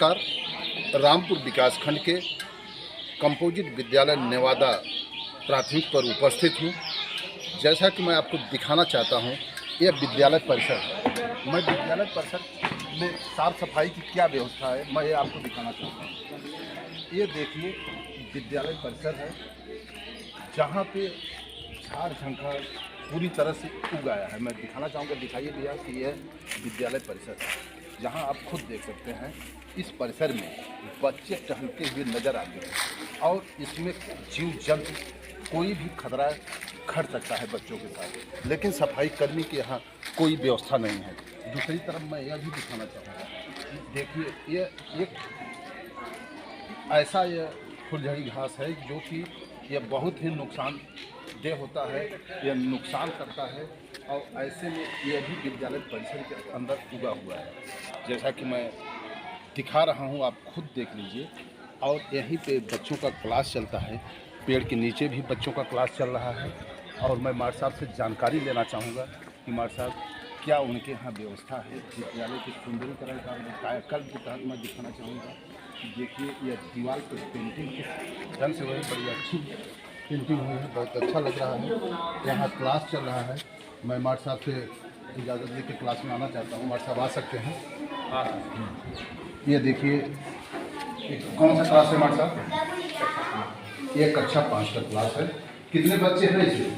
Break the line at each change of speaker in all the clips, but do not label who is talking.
नमस्कार। रामपुर विकासखंड के कंपोजिट विद्यालय नेवादा प्राथमिक पर उपस्थित हूँ। जैसा कि मैं आपको दिखाना चाहता हूँ, यह विद्यालय परिसर है। मैं विद्यालय परिसर में साफ सफाई की क्या व्यवस्था है, मैं ये आपको दिखाना चाहता हूँ। ये देखिए विद्यालय परिसर है, जहाँ पे झाड़ झंखाड़ पूरी तरह से उगाया है। मैं दिखाना चाहूँगा, दिखाइए भैया कि यह विद्यालय परिसर है, जहाँ आप खुद देख सकते हैं। इस परिसर में बच्चे टहलते हुए नजर आते हैं और इसमें जीव जंतु कोई भी खतरा खड़ सकता है बच्चों के साथ, लेकिन सफाई कर्मी के यहाँ कोई व्यवस्था नहीं है। दूसरी तरफ मैं यह भी दिखाना चाहूँगा, देखिए यह एक ऐसा यह फुलझड़ी घास है जो कि यह बहुत ही नुकसानदेह होता है, यह नुकसान करता है और ऐसे में यह भी विद्यालय परिसर के अंदर उगा हुआ है। जैसा कि मैं दिखा रहा हूँ, आप खुद देख लीजिए। और यहीं पे बच्चों का क्लास चलता है, पेड़ के नीचे भी बच्चों का क्लास चल रहा है। और मैं मार साहब से जानकारी लेना चाहूँगा कि मार साहब क्या उनके यहाँ व्यवस्था है विद्यालय के सुंदरीकरण का कायाकल्प के तहत। मैं दिखाना चाहूँगा, देखिए यह दीवार पर पेंटिंग किस ढंग से हुई, बड़ी अच्छी पेंटिंग हुई है, बहुत अच्छा लग रहा है। यहाँ क्लास चल रहा है। मैं मार साहब से इजाज़त लेकर क्लास में आना चाहता हूँ। मार साहब आ सकते हैं? हाँ। ये देखिए कौन सा क्लास है मार साहब? ये कक्षा 5 का क्लास है। कितने बच्चे हैं इसमें?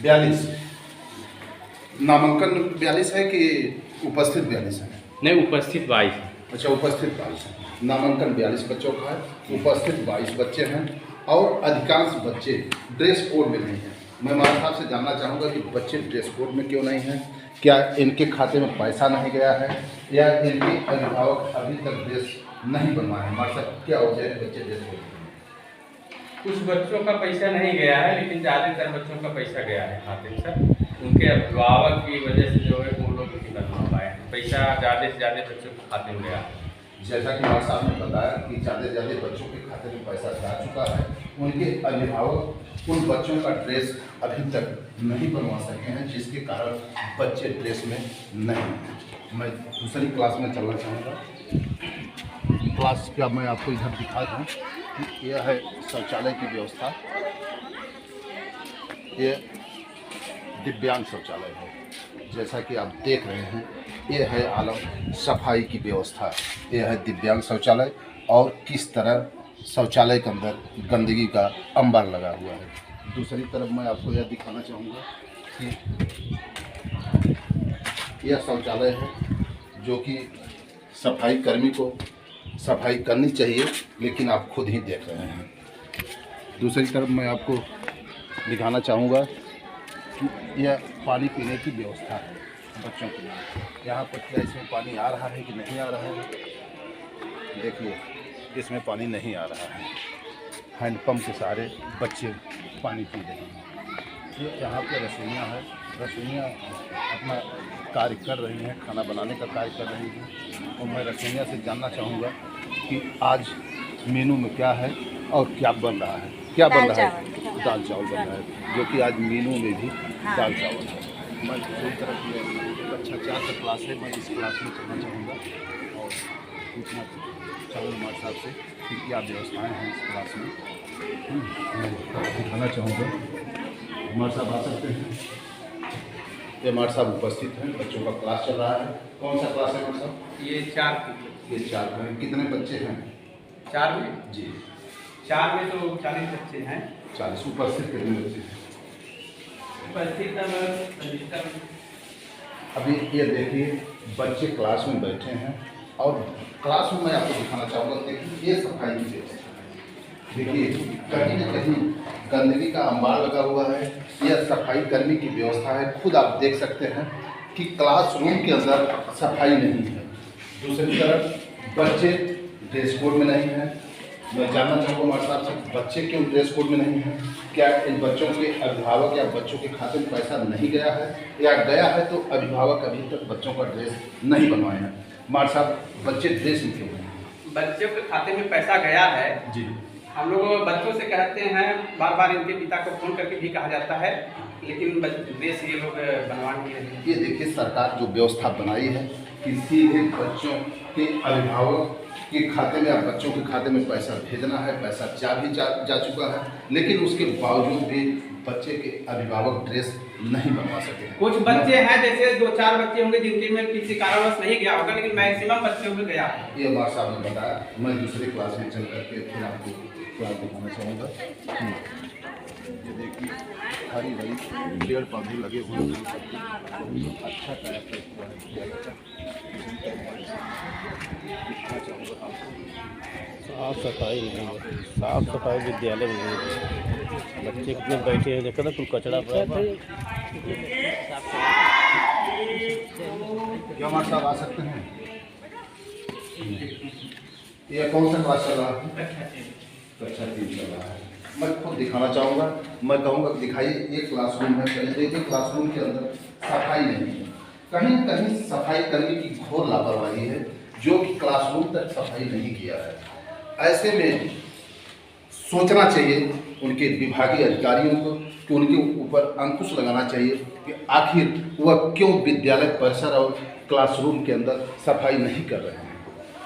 42। नामांकन 42 है कि उपस्थित 42 है?
नहीं, उपस्थित 22।
अच्छा, उपस्थित 22 है। नामांकन 42 बच्चों का है, उपस्थित 22 बच्चे हैं और अधिकांश बच्चे ड्रेस कोड में नहीं हैं। मैं मारा साहब से जानना चाहूँगा कि बच्चे ड्रेस कोड में क्यों नहीं हैं? क्या इनके खाते में पैसा नहीं गया है या इनके अभिभावक अभी तक ड्रेस नहीं बनवाए हैं? मारा साहब क्या वजह है बच्चे ड्रेस कोड में?
कुछ बच्चों का पैसा नहीं गया है, लेकिन ज़्यादातर बच्चों का पैसा गया है खाते में सर। उनके अभिभावक की वजह से जो है वो लोग नहीं बनवा पाए हैं। पैसा ज़्यादा से ज़्यादा बच्चों के खाते में गया है।
जैसा कि मार साहब ने बताया कि ज़्यादा से ज़्यादा बच्चों के खाते में पैसा जा चुका है। उनके अभिभावक उन बच्चों का ड्रेस अभी तक नहीं बनवा सके हैं, जिसके कारण बच्चे ड्रेस में नहीं हैं। मैं दूसरी क्लास में चलना चाहूँगा। क्लास का मैं आपको इधर दिखा दूँ कि यह है शौचालय की व्यवस्था। ये दिव्यांग शौचालय है, जैसा कि आप देख रहे हैं। ये है आलम सफाई की व्यवस्था, यह है दिव्यांग शौचालय। और किस तरह शौचालय के अंदर गंदगी का अंबार लगा हुआ है। दूसरी तरफ मैं आपको यह दिखाना चाहूँगा कि यह शौचालय है जो कि सफाई कर्मी को सफाई करनी चाहिए, लेकिन आप खुद ही देख रहे हैं। दूसरी तरफ मैं आपको दिखाना चाहूँगा कि यह पानी पीने की व्यवस्था है बच्चों के लिए। यहाँ पर क्या इसमें पानी आ रहा है कि नहीं आ रहा है? देखिए इसमें पानी नहीं आ रहा है। हैंडपम्प के सहारे बच्चे पानी पी रहे हैं। ये यहाँ पर रसोइयाँ हैं, रसोइयाँ अपना कार्य कर रही हैं, खाना बनाने का कार्य कर रही हैं। और मैं रसोइयाँ से जानना चाहूँगा कि आज मेनू में क्या है और क्या बन रहा है। क्या बन रहा है? दाल चावल बन रहा है, जो कि आज मेनू में भी दाल चावल है। मैं दूसरी तरफ कक्षा 4 का क्लास है, मैं इस क्लास में चलना चाहूँगा और पूछना चाहूँगा हमारे साहब से कि क्या व्यवस्थाएँ हैं इस क्लास में। मैं दिखाना चाहूँगा। हमारे साहब आ सकते हैं? ये हमारे साहब उपस्थित हैं, बच्चों का क्लास चल रहा है। कौन सा क्लास है हमारे साहब?
ये 4
में कितने बच्चे हैं?
4 में
जी
4 में तो 40 बच्चे हैं।
40। उपस्थित कितने बच्चे हैं?
उपस्थित
अभी ये देखिए बच्चे क्लास में बैठे हैं और क्लास में मैं आपको दिखाना चाहूँगा। देखिए ये सफाई की व्यवस्था है। देखिए कहीं न कहीं गंदगी का अंबार लगा हुआ है। यह सफाई कर्मी की व्यवस्था है। खुद आप देख सकते हैं कि क्लासरूम के अंदर सफाई नहीं है। दूसरी तरफ बच्चे ड्रेस कोड में नहीं हैं। मैं जानना चाहूँगा हमारे साहब से, बच्चे क्यों ड्रेस कोड में नहीं हैं? क्या इन बच्चों के अभिभावक या बच्चों के खाते में पैसा नहीं गया है, या गया है तो अभिभावक अभी तक बच्चों का ड्रेस नहीं बनवाए हैं? हमारे साहब बच्चे ड्रेस में क्यों नहीं हैं?
बच्चों के खाते में पैसा गया है
जी,
हम लोग बच्चों से कहते हैं, बार बार इनके पिता को फ़ोन करके भी कहा जाता है, लेकिन ड्रेस ये लोग बनवा नहीं रहे।
ये देखिए सरकार जो व्यवस्था बनाई है कि सीधे बच्चों के अभिभावक के खाते में या बच्चों के खाते में पैसा भेजना है, पैसा जा चुका है, लेकिन उसके बावजूद भी बच्चे के अभिभावक ड्रेस नहीं बनवा सके।
कुछ बच्चे हैं, जैसे 2-4 बच्चे होंगे जिनके में किसी कारणवश नहीं गया होगा, लेकिन मैक्सिमम बच्चों में गया है।
ये बात साहब ने बताया। मैं दूसरी क्लास में चल करके फिर आपको क्लास दिखाना चाहूँगा। ये देखिए हरी भरी पेड़ पौधे लगे हुए हैं, अच्छा टाइप
साफ सफाई नहीं है, साफ सफाई विद्यालय में नहीं है। बच्चे कितने बैठे हैं, देखो ना कुल कचरा पड़ा है।
क्या हमारे साहब आ सकते हैं? ये कौन सा क्लास चल रहा है? कक्षा 3 चल रहा है। मैं खुद दिखाना चाहूँगा। मैं कहूँगा दिखाइए, एक क्लासरूम है। पहले देखिए क्लासरूम के अंदर सफाई नहीं है, कहीं कहीं सफाई करने की घोर लापरवाही है, जो कि क्लासरूम तक सफाई नहीं किया है। ऐसे में सोचना चाहिए उनके विभागीय अधिकारियों को कि उनके ऊपर अंकुश लगाना चाहिए कि आखिर वह क्यों विद्यालय परिसर और क्लासरूम के अंदर सफाई नहीं कर रहे हैं,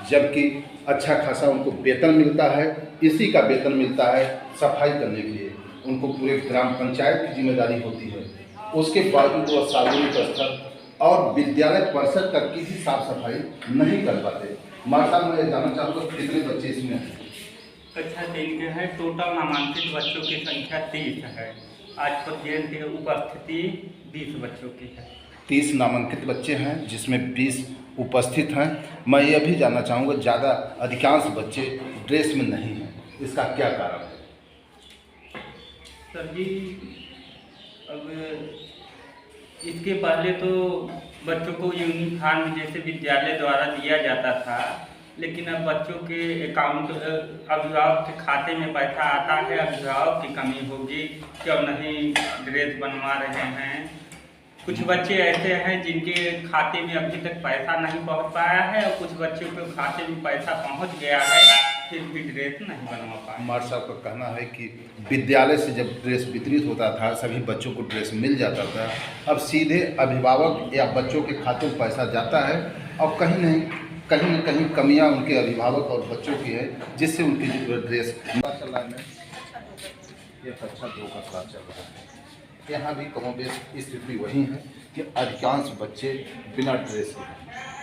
जबकि अच्छा खासा उनको वेतन मिलता है। इसी का वेतन मिलता है सफाई करने के लिए। उनको पूरे ग्राम पंचायत की जिम्मेदारी होती है, उसके बावजूद वह सार्वजनिक स्थल और विद्यालय परिसर तक की भी साफ सफाई नहीं कर पाते। माता मैं जानना चाहूँगा कितने बच्चे इसमें हैं?
कक्षा 3 के हैं। टोटल नामांकित बच्चों की संख्या 30 है। आज पर्यंत उपस्थिति 20 बच्चों की है।
30 नामांकित बच्चे हैं, जिसमें 20 उपस्थित हैं। मैं यह भी जानना चाहूँगा ज़्यादा अधिकांश बच्चे ड्रेस में नहीं हैं, इसका क्या कारण है?
सर जी, अब इसके पहले तो बच्चों को यूनिफॉर्म जैसे विद्यालय द्वारा दिया जाता था, लेकिन अब बच्चों के अकाउंट अभिभावक के खाते में पैसा आता है। अभिभावक की कमी होगी, क्यों नहीं ड्रेस बनवा रहे हैं। कुछ बच्चे ऐसे हैं जिनके खाते में अभी तक पैसा नहीं पहुंच पाया है, और कुछ बच्चों के खाते में पैसा पहुंच गया है, फिर भी ड्रेस नहीं बनवा पाए।
कुमार साहब का कहना है कि विद्यालय से जब ड्रेस वितरित होता था, सभी बच्चों को ड्रेस मिल जाता था। अब सीधे अभिभावक या बच्चों के खाते में पैसा जाता है, और कहीं न कहीं कमियां उनके अभिभावक और बच्चों की है, जिससे उनकी जो ड्रेस चल रहा है। ये कक्षा 2 का क्लास चल रहा है। यहाँ भी कहों बेश स्थिति वही है कि अधिकांश बच्चे बिना ड्रेस के हैं।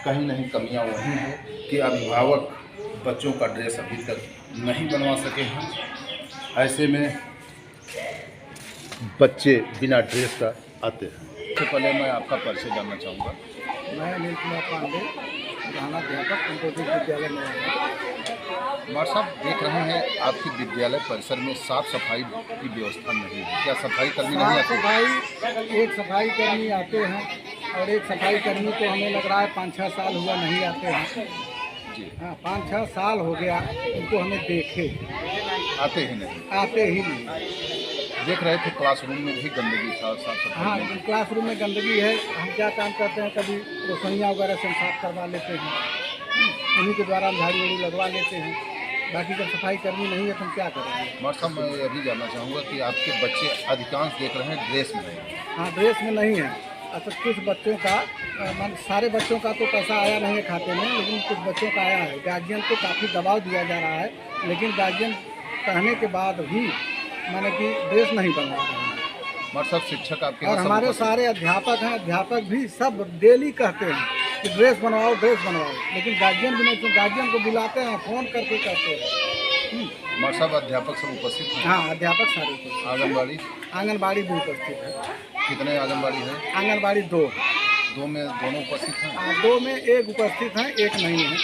कहीं नहीं कमियाँ वही हैं कि अभिभावक बच्चों का ड्रेस अभी तक नहीं बनवा सके हैं। ऐसे में बच्चे बिना ड्रेस का आते हैं। सबसे पहले मैं आपका परिचय जानना चाहूँगा।
मैं अनिल कुमार पांडे, प्रधानाध्यापक कंपोजिट विद्यालय में।
कुमार साहब, देख रहे हैं आपकी विद्यालय परिसर में साफ सफाई की व्यवस्था नहीं है। क्या सफाई कर्मी नहीं
साफ
आते?
सफाई, एक सफाई कर्मी आते हैं, और एक सफाई कर्मी को हमें लग रहा है 5-6 साल हुआ नहीं आते हैं
जी,
हाँ, 5-6 साल हो गया उनको हमें देखे,
आते ही नहीं।
आते ही नहीं।
देख रहे थे क्लासरूम में भी गंदगी था, साफ सफाई
हाँ,
नहीं।
क्लासरूम में गंदगी है। हम क्या काम करते हैं, कभी रसोइयाँ वगैरह से हम साफ करवा लेते हैं, उन्हीं के द्वारा हम झाड़ी वाड़ी लगवा लेते हैं। बाकी जब सफाई कर्मी नहीं है तो हम क्या करेंगे।
कुमार साहब, मैं ये भी जानना चाहूँगा कि आपके बच्चे अधिकांश देख रहे हैं ड्रेस में नहीं है।
हाँ, ड्रेस में नहीं है। अच्छा, कुछ बच्चों का सारे बच्चों का तो पैसा आया नहीं है खाते में, लेकिन कुछ बच्चों का आया है। गार्जियन को काफ़ी दबाव दिया जा रहा है, लेकिन गार्जियन कहने के बाद भी माने कि ड्रेस नहीं बनवा रहे हैं।
कुमार साहब, शिक्षक आपके
और
यहाँ सब
हमारे
उपस्थित
सारे अध्यापक हैं, अध्यापक भी सब डेली कहते हैं कि ड्रेस बनवाओ, ड्रेस बनवाओ, लेकिन गार्जियन भी नहीं। तो गार्जियन को बुलाते हैं, फ़ोन करके कहते हैं।
कुमार साहब, अध्यापक सब उपस्थित हैं?
हाँ, अध्यापक सारे उपस्थित। आंगनबाड़ी भी उपस्थित है।
कितने आंगनबाड़ी है?
आंगनबाड़ी 2
2 में दोनों उपस्थित हैं?
2 में एक उपस्थित हैं, एक नहीं है।